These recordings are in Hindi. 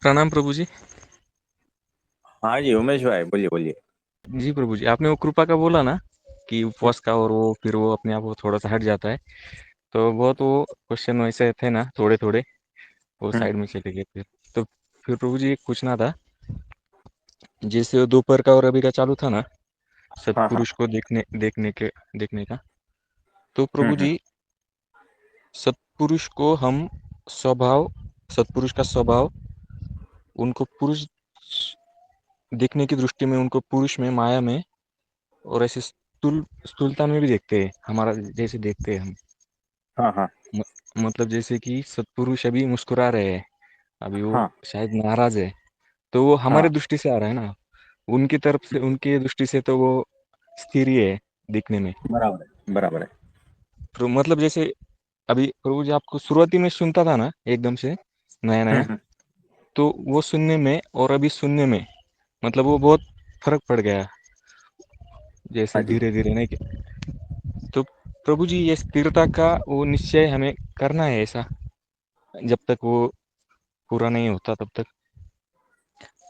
प्रणाम प्रभु जी। हाँ जी उमेश भाई, बोलिए बोलिए। जी प्रभु जी, आपने वो कृपा का बोला ना कि उपवास का, और वो फिर वो अपने आप वो थोड़ा सा हट जाता है। तो बहुत वो क्वेश्चन वैसे थे ना, थोड़े थोड़े वो हम्म। साइड में चले गए फिर। तो फिर प्रभु जी एक पूछना था, जैसे वो दोपहर का और अभी का चालू था ना, हाँ हाँ। सत्पुरुष को देखने का। तो प्रभु हम्म। जी, सत्पुरुष को हम स्वभाव सत्पुरुष का स्वभाव, उनको पुरुष देखने की दृष्टि में, उनको पुरुष में, माया में, और ऐसे स्थूलता में भी देखते हैं, हमारा जैसे देखते हैं हम। हाँ हाँ। म, मतलब जैसे कि सत्पुरुष अभी मुस्कुरा रहे हैं, अभी वो हाँ शायद नाराज है, तो वो हमारे हाँ। दृष्टि से आ रहा है ना। उनकी तरफ से, उनकी दृष्टि से तो वो स्थिर ही है दिखने में। बराबर है, बराबर है। तो मतलब जैसे अभी प्रभु जी आपको शुरुआती में सुनता था ना, एकदम से नया नया, हम्म। तो वो सुनने में और अभी सुनने में मतलब वो बहुत फर्क पड़ गया, हाँ जैसे जी। धीरे धीरे नहीं। तो प्रभु जी, ये स्थिरता का वो निश्चय हमें करना है ऐसा, जब तक वो पूरा नहीं होता तब तक।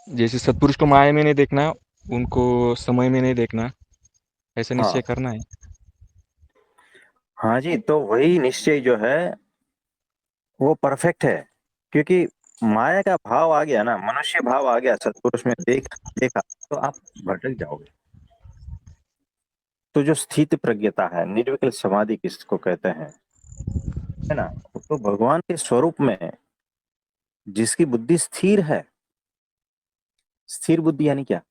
जैसे सत्पुरुष को माया में नहीं देखना, उनको समय में नहीं देखना, ऐसा निश्चय हाँ करना है। हाँ जी, तो वही निश्चय जो है वो परफेक्ट है। क्योंकि माया का भाव आ गया ना, मनुष्य भाव आ गया सत्पुरुष में, देखा तो आप भटक जाओगे। तो जो स्थित प्रज्ञता है, निर्विकल्प समाधि किसको कहते हैं, है ना, तो भगवान के स्वरूप में जिसकी बुद्धि स्थिर है। स्थिर बुद्धि यानी क्या,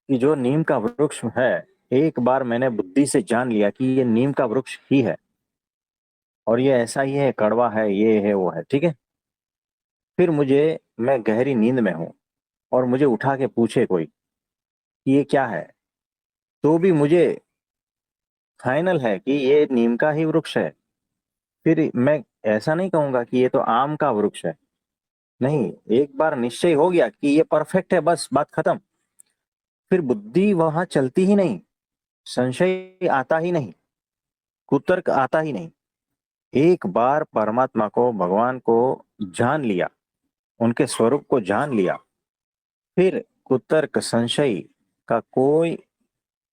कि जो नीम का वृक्ष है, एक बार मैंने बुद्धि से जान लिया कि ये नीम का वृक्ष ही है, और ये ऐसा ही है, कड़वा है, ये है वो है, ठीक है। फिर मैं गहरी नींद में हूं, और मुझे उठा के पूछे कोई कि ये क्या है, तो भी मुझे फाइनल है कि ये नीम का ही वृक्ष है। फिर मैं ऐसा नहीं कहूंगा कि ये तो आम का वृक्ष है। नहीं, एक बार निश्चय हो गया कि ये परफेक्ट है, बस बात खत्म। फिर बुद्धि वहां चलती ही नहीं, संशय आता ही नहीं, कुतर्क आता ही नहीं। एक बार परमात्मा को, भगवान को जान लिया, उनके स्वरूप को जान लिया, फिर कुतर्क संशय का कोई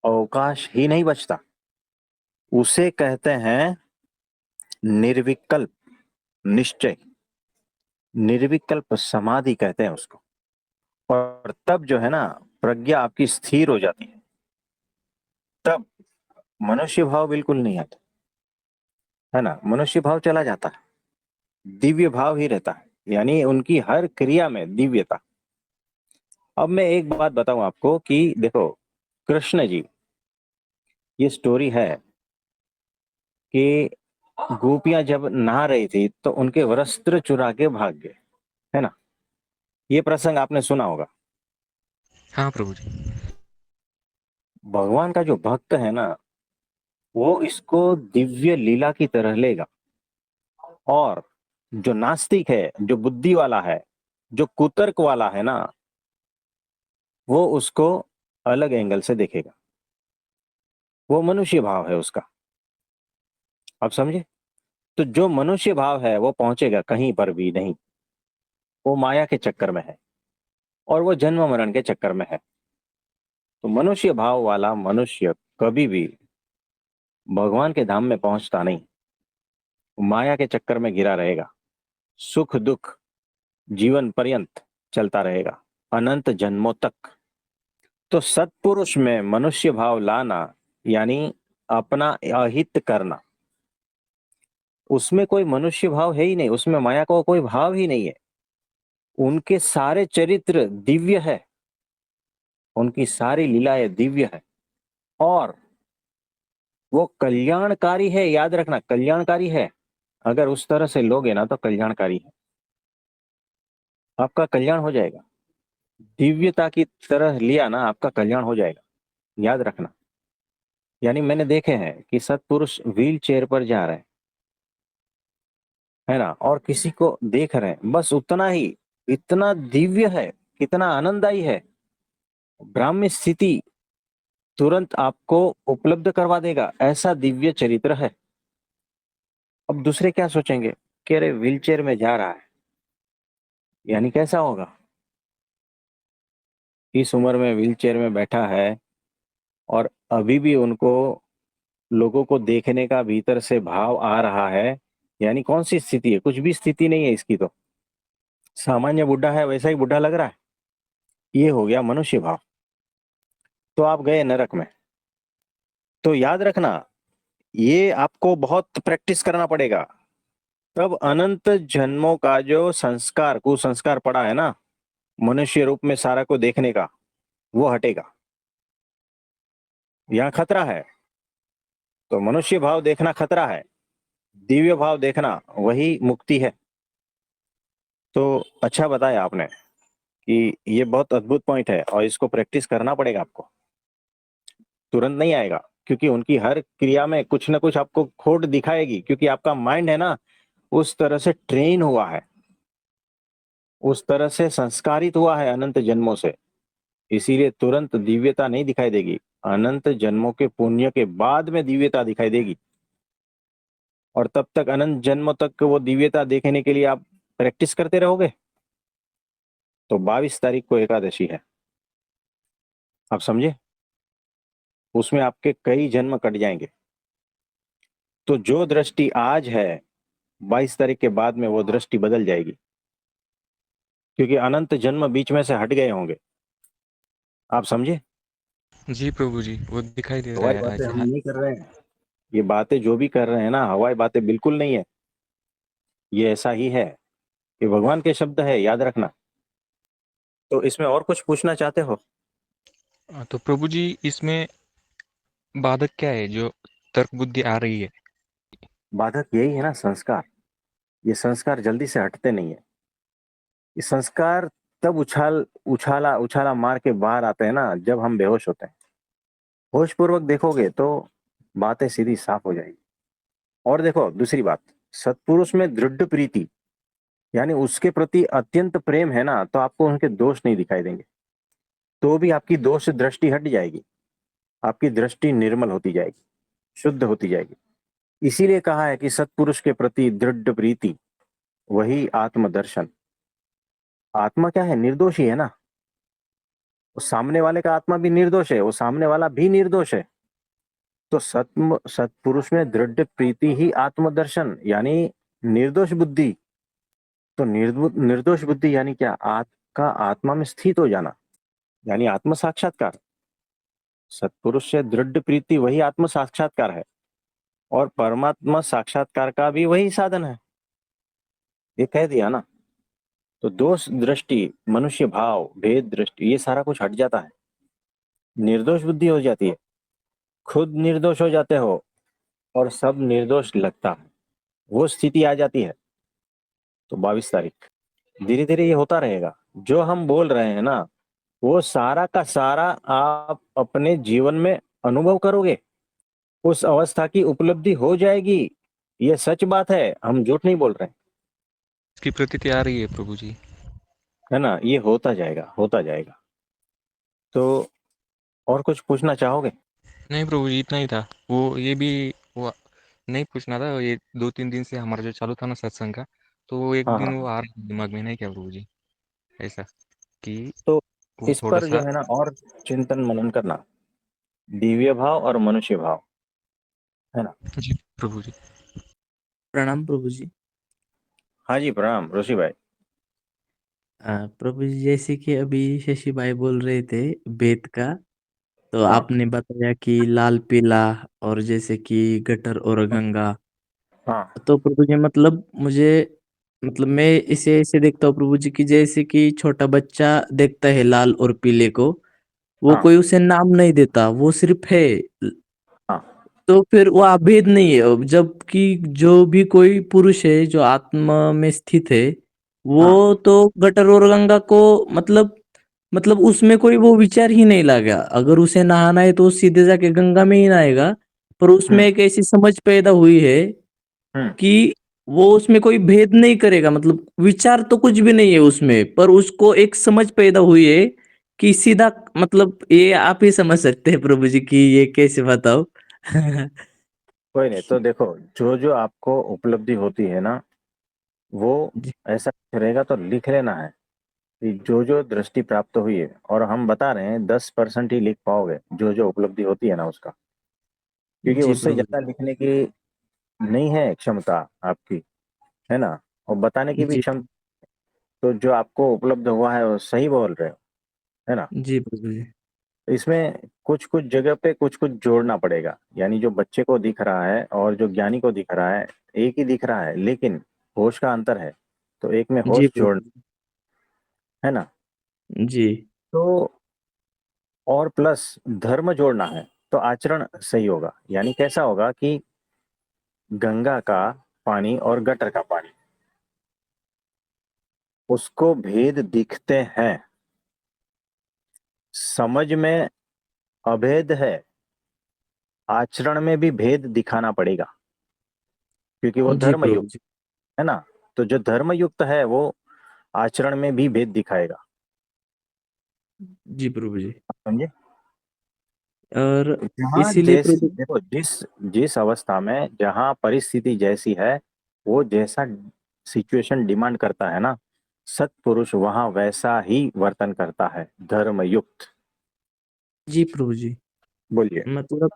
अवकाश ही नहीं बचता। उसे कहते हैं निर्विकल्प निश्चय, निर्विकल्प समाधि कहते हैं उसको। और तब जो है ना, प्रज्ञा आपकी स्थिर हो जाती है। तब मनुष्य भाव बिल्कुल नहीं आता, है ना, मनुष्य भाव चला जाता है, दिव्य भाव ही रहता है, यानी उनकी हर क्रिया में दिव्यता। अब मैं एक बात बताऊं आपको कि देखो, कृष्ण जी, ये स्टोरी है कि गोपियां जब नहा रही थी तो उनके वस्त्र चुरा के भाग गए, है ना। ये प्रसंग आपने सुना होगा। हाँ प्रभु जी। भगवान का जो भक्त है ना, वो इसको दिव्य लीला की तरह लेगा। और जो नास्तिक है, जो बुद्धि वाला है, जो कुतर्क वाला है ना, वो उसको अलग एंगल से देखेगा। वो मनुष्य भाव है उसका। आप समझे। तो जो मनुष्य भाव है वो पहुंचेगा कहीं पर भी नहीं। वो माया के चक्कर में है, और वो जन्म मरण के चक्कर में है। तो मनुष्य भाव वाला मनुष्य कभी भी भगवान के धाम में पहुंचता नहीं, माया के चक्कर में गिरा रहेगा। सुख दुख जीवन पर्यंत चलता रहेगा, अनंत जन्मों तक। तो सत्पुरुष में मनुष्य भाव लाना, यानी अपना अहित करना। उसमें कोई मनुष्य भाव है ही नहीं, उसमें माया का कोई भाव ही नहीं है। उनके सारे चरित्र दिव्य है, उनकी सारी लीलाएं दिव्य है। और वो कल्याणकारी है, याद रखना, कल्याणकारी है। अगर उस तरह से लोगे ना तो कल्याणकारी है, आपका कल्याण हो जाएगा। दिव्यता की तरह लिया ना, आपका कल्याण हो जाएगा, याद रखना। यानी मैंने देखे हैं कि सत्पुरुष व्हील चेयर पर जा रहे हैं, है ना, और किसी को देख रहे हैं, बस उतना ही। इतना दिव्य है, कितना आनंददायी है, ब्राह्मी स्थिति तुरंत आपको उपलब्ध करवा देगा, ऐसा दिव्य चरित्र है। अब दूसरे क्या सोचेंगे कि अरे व्हील चेयर में जा रहा है, यानी कैसा होगा? इस उम्र में व्हील चेयर में बैठा है और अभी भी उनको लोगों को देखने का भीतर से भाव आ रहा है। यानी कौन सी स्थिति है? कुछ भी स्थिति नहीं है इसकी तो। सामान्य बुढ़ा है, वैसा ही बुढ़ा लग रहा है। ये हो गया मनुष्य भाव। तो आप गए नरक में। तो याद रखना, ये आपको बहुत प्रैक्टिस करना पड़ेगा। तब अनंत जन्मों का जो संस्कार कुसंस्कार पड़ा है ना, मनुष्य रूप में सारा को देखने का, वो हटेगा। यहाँ खतरा है। तो मनुष्य भाव देखना खतरा है, दिव्य भाव देखना वही मुक्ति है। तो अच्छा बताया आपने कि ये बहुत अद्भुत पॉइंट है और इसको प्रैक्टिस करना पड़ेगा आपको। तुरंत नहीं आएगा, क्योंकि उनकी हर क्रिया में कुछ ना कुछ आपको खोट दिखाएगी, क्योंकि आपका माइंड है ना, उस तरह से ट्रेन हुआ है, उस तरह से संस्कारित हुआ है अनंत जन्मों से। इसीलिए तुरंत दिव्यता नहीं दिखाई देगी। अनंत जन्मों के पुण्य के बाद में दिव्यता दिखाई देगी। और तब तक अनंत जन्मों तक वो दिव्यता देखने के लिए आप प्रैक्टिस करते रहोगे। तो 22 तारीख को एकादशी है, आप समझे? उसमें आपके कई जन्म कट जाएंगे। तो जो दृष्टि आज है, 22 तारीख के बाद में वो दृष्टि बदल जाएगी, क्योंकि अनंत जन्म बीच में से हट गए होंगे। आप समझे? जी प्रभु जी, वो दिखाई दे रहा हवाई है बातें आज। हम हाँ। नहीं कर रहे हैं। ये बातें जो भी कर रहे हैं ना, हवाई बातें बिल्कुल नहीं है। ये ऐसा ही है। ये भगवान के शब्द है, याद रखना। तो इसमें और कुछ पूछना चाहते हो? तो प्रभु जी, इसमें बाधक क्या है जो तर्क बुद्धि आ रही है? बाधक यही है ना, संस्कार। ये संस्कार जल्दी से हटते नहीं है। ये संस्कार तब उछाला उछाला मार के बाहर आते हैं ना, जब हम बेहोश होते हैं। होश पूर्वक देखोगे तो बातें सीधी साफ हो जाएगी। और देखो दूसरी बात, सत्पुरुष में दृढ़ प्रीति, यानी उसके प्रति अत्यंत प्रेम है ना, तो आपको उनके दोष नहीं दिखाई देंगे। तो भी आपकी दोष दृष्टि हट जाएगी। आपकी दृष्टि निर्मल होती जाएगी, शुद्ध होती जाएगी। इसीलिए कहा है कि सत्पुरुष के प्रति दृढ़ प्रीति वही आत्मदर्शन। आत्मा क्या है? निर्दोषी है ना। उस सामने वाले का आत्मा भी निर्दोष है, वो सामने वाला भी निर्दोष है। तो सत्पुरुष में दृढ़ प्रीति ही आत्मदर्शन, यानी निर्दोष बुद्धि। तो निर्दोष बुद्धि यानी क्या? का आत्मा में स्थित हो जाना, यानी आत्म साक्षात्कार। सत्पुरुष से दृढ़ प्रीति वही आत्म साक्षात्कार है, और परमात्मा साक्षात्कार का भी वही साधन है। ये कह दिया ना। तो दोष दृष्टि, मनुष्य भाव, भेद दृष्टि, ये सारा कुछ हट जाता है। निर्दोष बुद्धि हो जाती है। खुद निर्दोष हो जाते हो और सब निर्दोष लगता है, वो स्थिति आ जाती है। तो 22 तारीख, धीरे धीरे ये होता रहेगा। जो हम बोल रहे हैं ना, वो सारा का सारा आप अपने जीवन में अनुभव करोगे। उस अवस्था की उपलब्धि हो जाएगी। ये सच बात है, हम झूठ नहीं बोल रहे हैं। इसकी प्रतीति आ रही है प्रभु जी। है ना? ये होता जाएगा, होता जाएगा। तो और कुछ पूछना चाहोगे? नहीं प्रभु जी, इतना ही था। वो ये भी वो नहीं पूछना था। ये 2-3 दिन से हमारा जो चालू था ना सत्संग का, तो वो एक हाँ दिन हाँ वो हाँ। आ रहा है दिमाग में, नहीं क्या प्रभु जी? ऐसा कि तो वो इस थोड़ा पर जो सा। है ना और चिंतन मनन करना, दिव्य भाव और मनुष्य भाव, है ना? जी प्रभु जी। प्रणाम प्रभु जी। हाँ जी, प्रणाम ऋषि भाई। प्रभु जी, जैसे कि अभी शशि भाई बोल रहे थे वेद का, तो हाँ आपने बताया कि लाल पीला, और जैसे कि गटर और गंगा। हाँ तो प्रभु जी मतलब मुझे, मतलब मैं इसे ऐसे देखता हूँ प्रभु जी की, जैसे कि छोटा बच्चा देखता है लाल और पीले को, वो हाँ कोई उसे नाम नहीं देता, वो सिर्फ है। हाँ तो फिर वो अभेद नहीं है। अब जबकि जो भी कोई पुरुष है जो आत्मा में स्थित है, हाँ। वो तो गटर और गंगा को मतलब उसमें कोई वो विचार ही नहीं लगा। अगर उसे नहाना है तो वो सीधे जाके गंगा में ही नहाएगा। पर उसमें हम्म एक ऐसी समझ पैदा हुई है हम्म। कि वो उसमें कोई भेद नहीं करेगा। मतलब विचार तो कुछ भी नहीं है उसमें, पर उसको एक समझ पैदा हुई है कि सीधा, मतलब ये आप ही समझ सकते हैं प्रभु जी की ये कैसे बताओ। कोई नहीं, तो देखो, जो जो आपको उपलब्धि होती है ना, वो जी। ऐसा रहेगा तो लिख लेना है। कि जो जो दृष्टि प्राप्त हुई है, और हम बता रहे हैं 10% ही लिख पाओगे जो जो उपलब्धि होती है ना उसका, क्योंकि जी उससे प्रभु जी। ज्यादा लिखने की नहीं है क्षमता आपकी, है ना। और बताने की भी जी क्षमता, तो जो आपको उपलब्ध हुआ है वो सही बोल रहे हो, है ना। जी प्रभु जी। इसमें कुछ कुछ जगह पे कुछ कुछ जोड़ना पड़ेगा, यानी जो बच्चे को दिख रहा है और जो ज्ञानी को दिख रहा है एक ही दिख रहा है, लेकिन होश का अंतर है, तो एक में जी होश जोड़ना, प्रभु जी। है ना। जी तो और प्लस धर्म जोड़ना है, तो आचरण सही होगा। यानी कैसा होगा कि गंगा का पानी और गटर का पानी, उसको भेद दिखते हैं, समझ में अभेद है, आचरण में भी भेद दिखाना पड़ेगा, क्योंकि वो जी धर्म प्रभु युक्त जी। है ना। तो जो धर्म युक्त है वो आचरण में भी भेद दिखाएगा। जी प्रभु जी। आप समझे। और जहाँ इसीलिए जैसी प्रभु। देखो, जिस जिस अवस्था में जहाँ परिस्थिति जैसी है, वो जैसा सिचुएशन डिमांड करता है ना, सत्पुरुष वहां वैसा ही वर्तन करता है, धर्म युक्त। जी प्रभु जी। बोलिए। मतलब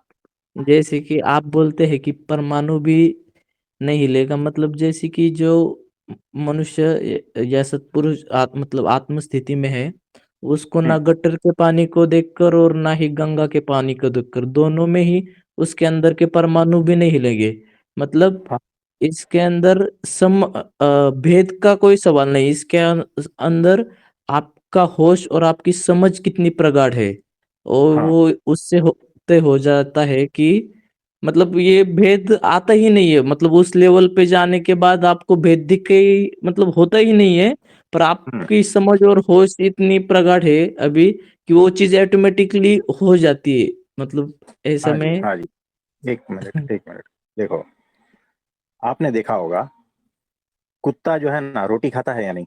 जैसे कि आप बोलते हैं कि परमाणु भी नहीं हिलेगा, मतलब जैसे कि जो मनुष्य या सत्पुरुष मतलब आत्म स्थिति में है, उसको ना हम्म, गटर के पानी को देखकर और ना ही गंगा के पानी को देखकर, दोनों में ही उसके अंदर के परमाणु भी नहीं हिलेंगे। मतलब हाँ इसके अंदर भेद का कोई सवाल नहीं, इसके अंदर आपका होश और आपकी समझ कितनी प्रगाढ़ है, और हाँ वो उससे होते हो जाता है कि मतलब ये भेद आता ही नहीं है, मतलब उस लेवल पे जाने के बाद आपको भेद दिख के ही मतलब होता ही नहीं है। पर हम्म, आपकी समझ और होश इतनी प्रगाढ़ है अभी कि वो चीज ऑटोमेटिकली हो जाती है, मतलब ऐसा हाँ जी, में। हाँ जी। एक मिनट, एक मिनट। देखो, आपने देखा होगा, कुत्ता जो है ना रोटी खाता है या नहीं,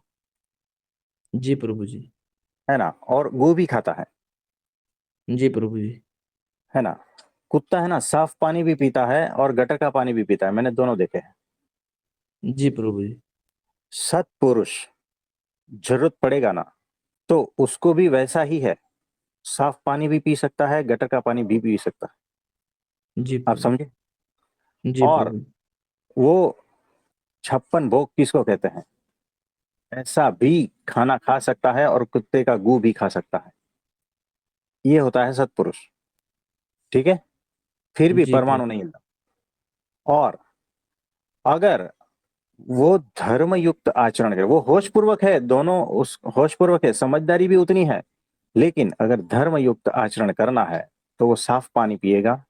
जी प्रभु जी। है ना, और गोभी खाता जी प्रभु जी। है ना। कुत्ता है ना साफ पानी भी पीता है और गटर का पानी भी पीता है, मैंने दोनों देखे हैं। जी प्रभु जी। सत्पुरुष जरूरत पड़ेगा ना, तो उसको भी वैसा ही है, साफ पानी भी पी सकता है, गटर का पानी भी पी सकता है। जी आप प्रभु। समझे। जी और प्रभु। वो 56 भोग किसको कहते हैं, ऐसा भी खाना खा सकता है और कुत्ते का गू भी खा सकता है। ये होता है सत्पुरुष। ठीक है। फिर भी जी परमाणु प्रभु। नहीं हिलता। और अगर वो धर्म युक्त आचरण करे, वो होश पूर्वक है, दोनों उस होश पूर्वक है, समझदारी भी उतनी है, लेकिन अगर धर्म युक्त आचरण करना है, तो वो साफ पानी पिएगा,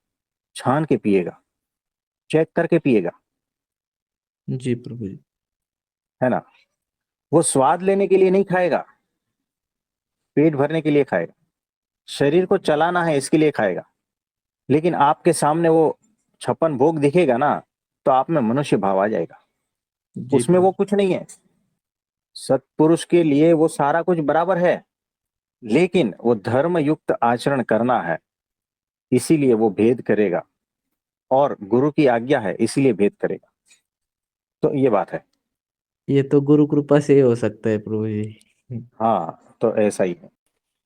छान के पिएगा, चेक करके पिएगा, जी प्रभु जी। है ना। वो स्वाद लेने के लिए नहीं खाएगा, पेट भरने के लिए खाएगा, शरीर को चलाना है इसके लिए खाएगा। लेकिन आपके सामने वो 56 भोग दिखेगा ना, तो आप में मनुष्य भाव आ जाएगा। जी उसमें प्रभु वो कुछ नहीं है। सत्पुरुष के लिए वो सारा कुछ बराबर है, लेकिन वो धर्म युक्त आचरण करना है, इसीलिए वो भेद करेगा, और गुरु की आज्ञा है इसीलिए भेद करेगा। तो ये बात है। जी। ये तो गुरु कृपा से ही हो सकता है प्रभु जी। हाँ, तो ऐसा ही है।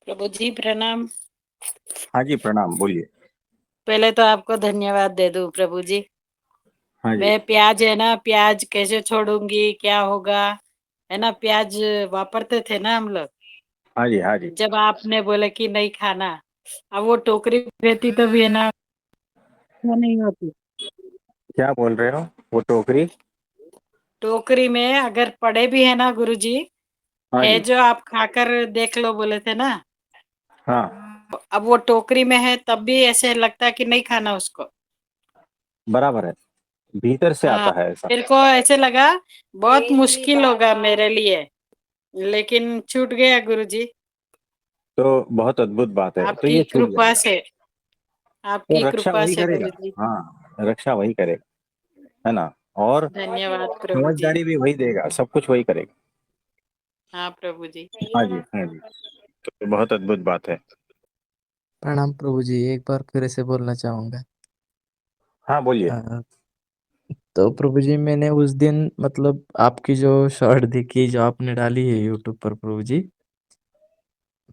प्रभु जी प्रणाम। हाँ जी, प्रणाम, बोलिए। पहले तो आपको धन्यवाद दे दूं प्रभु जी। हाँ जी, मैं प्याज है ना, प्याज कैसे छोड़ूंगी, क्या होगा, है ना। प्याज वापरते थे ना हम लोग, हाँ जी, हाँ जी। जब आपने बोले कि नहीं खाना, अब वो टोकरी रहती तो भी है ना, वो नहीं होती। क्या बोल रहे हो, वो टोकरी। टोकरी में अगर पड़े भी है ना गुरु जी, हाँ है जी, जो आप खाकर देख लो बोले थे ना, हाँ, अब वो टोकरी में है तब भी ऐसे लगता है कि नहीं खाना उसको। बराबर है, भीतर से हाँ, आता है ऐसा। मेरे को ऐसे लगा बहुत मुश्किल होगा मेरे लिए, लेकिन छूट गया गुरुजी। तो बहुत अद्भुत बात है, तो आपकी ये छूट कृपा जाएगा। से, तो आपकी रक्षा कृपा वही से करेगा। गुरुजी। हाँ, रक्षा वही करेगा, है ना। और धन्यवाद प्रभु जी। समझदारी भी वही देगा, सब कुछ वही करेगा। हाँ प्रभु जी। हाँ जी, हाँ जी। तो बहुत अद्भुत बात है। प्रणाम प्रभु जी, एक बार फिर से बोलना चाहूंगा। हाँ, बोलिए। अ, तो प्रभु जी मैंने उस दिन मतलब आपकी जो शॉर्ट देखी जो आपने डाली है यूट्यूब पर प्रभु जी,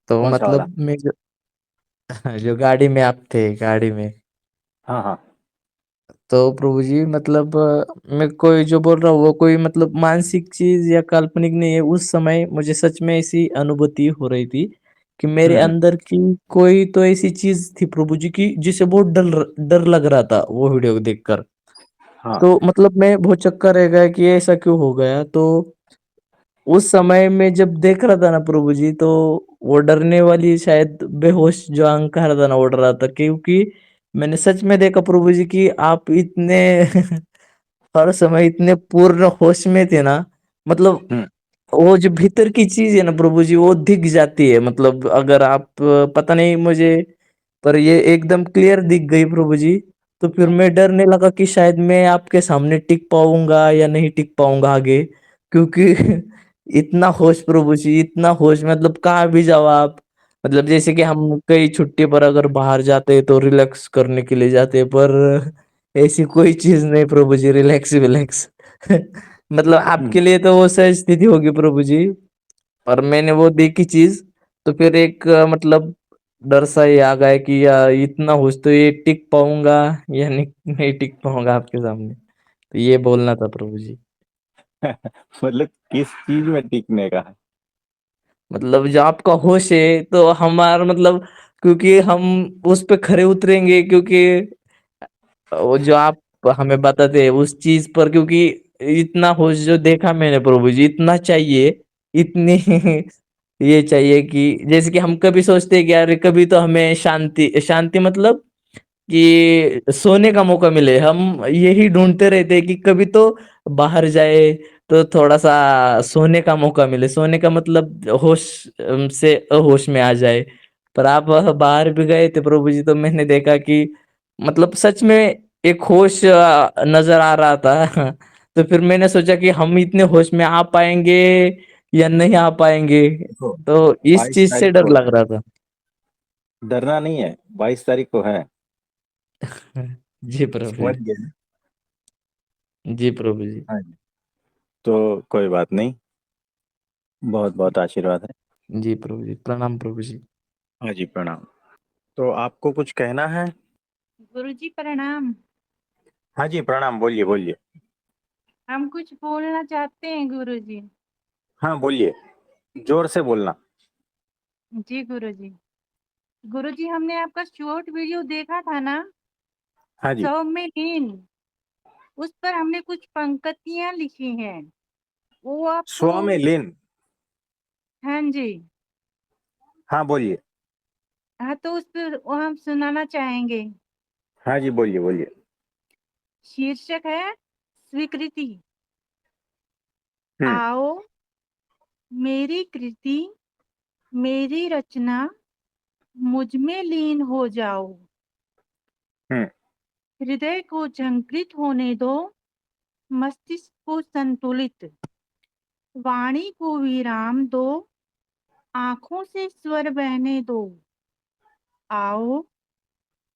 तो कौन सा वाला? मतलब मैं जो गाड़ी में आप थे, गाड़ी में, हाँ हाँ। तो प्रभु जी मतलब मैं कोई जो बोल रहा हूँ वो कोई मतलब मानसिक चीज या काल्पनिक नहीं है। उस समय मुझे सच में ऐसी अनुभूति हो रही थी कि मेरे हम्म। अंदर की कोई तो ऐसी चीज थी प्रभु जी की जिसे बहुत डर डर लग रहा था वो वीडियो देखकर। हाँ। तो मतलब मैं बहुत चक्कर रह गया कि ऐसा क्यों हो गया। तो उस समय में जब देख रहा था ना प्रभु जी, तो वो डरने वाली शायद बेहोश जो अहंकार था ना उड़ रहा था, क्योंकि मैंने सच में देखा प्रभु जी कि आप इतने हर समय इतने पूर्ण होश में थे ना। मतलब हम्म वो जो भीतर की चीज है ना प्रभु जी वो दिख जाती है। मतलब अगर आप पता नहीं मुझे, पर ये एकदम क्लियर दिख गई प्रभु जी। तो फिर मैं डरने लगा कि शायद मैं आपके सामने टिक पाऊंगा या नहीं टिक पाऊंगा आगे, क्योंकि इतना होश प्रभु जी, इतना होश, मतलब कहाँ भी जाओ आप। मतलब जैसे कि हम कई छुट्टी पर अगर बाहर जाते हैं तो रिलैक्स करने के लिए जाते हैं, पर ऐसी कोई चीज नहीं प्रभु जी, रिलैक्स रिलैक्स मतलब हम्म। आपके लिए तो वो सहज स्थिति होगी प्रभु जी, और मैंने वो देखी चीज। तो फिर एक मतलब डर सा ही आ गया कि या इतना होश तो ये टिक पाऊंगा या नहीं, नहीं टिक पाऊंगा आपके सामने। तो ये बोलना था प्रभु जी। मतलब किस चीज में टिकने का है? मतलब जो आपका होश है तो हमारा मतलब, क्योंकि हम उस पे खरे उतरेंगे, क्योंकि वो जो आप हमें बताते हैं उस चीज पर, क्योंकि इतना होश जो देखा मैंने प्रभु जी, इतना चाहिए, इतनी ये चाहिए कि जैसे कि हम कभी सोचते हैं कि यार कभी तो हमें शांति शांति मतलब कि सोने का मौका मिले, हम यही ढूंढते रहते हैं कि कभी तो बाहर जाए तो थोड़ा सा सोने का मौका मिले, सोने का मतलब होश से अहोश में आ जाए। पर आप बाहर भी गए थे प्रभु जी, तो मैंने देखा कि मतलब सच में एक होश नजर आ रहा था तो फिर मैंने सोचा कि हम इतने होश में आ पाएंगे या नहीं आ पाएंगे। देखो, तो इस 22 चीज से तारीख डर को लग है। रहा था। डरना नहीं है, 22 तारीख को है। जी प्रभु जी। समझ गए ना? जी प्रभु जी। हाँ जी। तो कोई बात नहीं, बहुत बहुत आशीर्वाद है। जी प्रभु जी, प्रणाम प्रभु जी। हाँ जी, प्रणाम। तो आपको कुछ कहना है? गुरुजी प्रणाम। हाँ जी, प्रणाम, बोलिए बोलिए। हम कुछ बोलना चाहते हैं गुरुजी। हाँ बोलिए, जोर से बोलना। जी गुरुजी। गुरुजी हमने आपका शॉर्ट वीडियो देखा था ना, हाँ जी। 100 में लीन। उस पर हमने कुछ पंक्तियां लिखी हैं, वो आपको। स्व में लीन। हाँ जी। हाँ बोलिए। हाँ तो उस पर वो हम सुनाना चाहेंगे। हाँ जी, बोलिए बोलिए। शीर्षक है स्वीकृति। हम्म आओ मेरी कृति, मेरी रचना, मुझ में लीन हो जाओ। हम्म हृदय को झंकृत होने दो, मस्तिष्क को संतुलित, वाणी को विराम दो, आंखों से स्वर बहने दो। आओ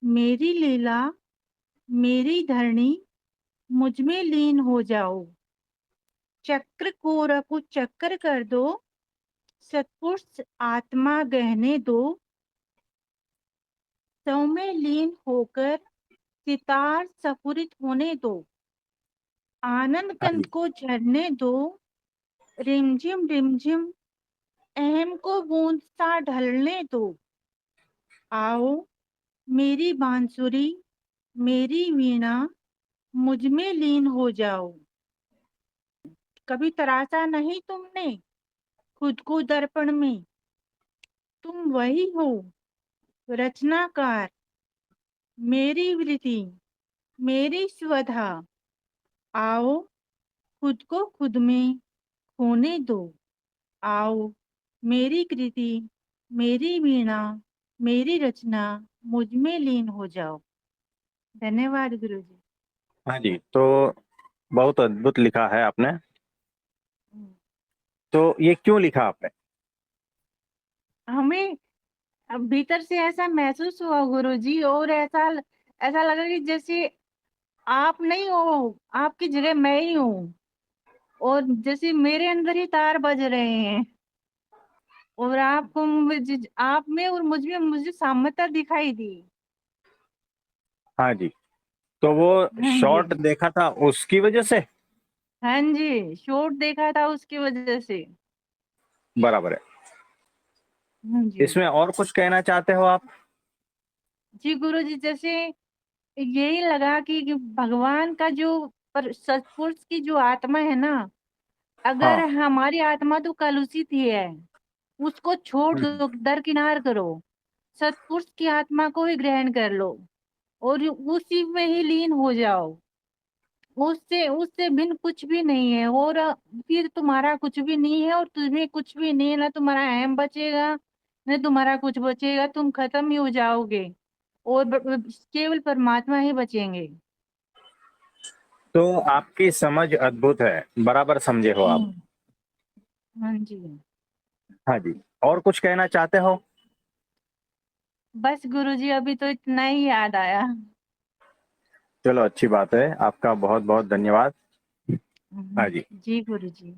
मेरी लीला, मेरी धरणी, मुझ में लीन हो जाओ। चक्र को रघु चक्र कर दो, सत्पुरुष आत्मा गहने दो। सौ में लीन होकर सितार सफुरित होने दो। आनंद हाँ कंद जी। को झरने दो, रिमझिम रिमझिम अहम को बूंद सा ढलने दो। आओ मेरी बांसुरी, मेरी वीणा, मुझ में लीन हो जाओ। कभी तराशा नहीं तुमने खुद को दर्पण में, तुम वही हो रचनाकार, मेरी वृत्ति, मेरी स्वधा। आओ खुद को खुद में खोने दो। आओ मेरी कृति, मेरी वीणा, मेरी रचना, मुझ में लीन हो जाओ। धन्यवाद गुरु जी। हाँ जी, तो बहुत अद्भुत लिखा है आपने। तो ये क्यों लिखा आपने? हमें अब भीतर से ऐसा महसूस हुआ गुरु जी, और ऐसा ऐसा लगा कि जैसे आप नहीं हो, आपकी जगह मैं ही हूँ, और जैसे मेरे अंदर ही तार बज रहे हैं। और आपको आप में और मुझ में मुझे साम्यता दिखाई दी। हाँ जी, तो वो हाँ जी, शॉट देखा था उसकी वजह से। हाँ जी, शोट देखा था उसकी वजह से। बराबर है। हाँ जी, इसमें और कुछ कहना चाहते हो आप? जी गुरु जी, जैसे यही लगा कि भगवान का जो पर सत्पुरुष की जो आत्मा है ना, अगर हाँ। हमारी आत्मा तो कलुषित ही है, उसको छोड़ हम्म। दो, दरकिनार करो, सत्पुरुष की आत्मा को ही ग्रहण कर लो और उसी में ही लीन हो जाओ। उससे उससे भिन्न कुछ भी नहीं है, और फिर तुम्हारा कुछ भी नहीं है और तुम्हें कुछ भी नहीं है, ना तुम्हारा अहम बचेगा न तुम्हारा कुछ बचेगा, तुम खत्म ही हो जाओगे और केवल परमात्मा ही बचेंगे। तो आपकी समझ अद्भुत है, बराबर समझे हो आप। हाँ जी, हाँ जी, और कुछ कहना चाहते हो? बस गुरुजी अभी तो इतना ही याद आया। चलो, अच्छी बात है, आपका बहुत बहुत धन्यवाद। हाँ जी। जी गुरुजी।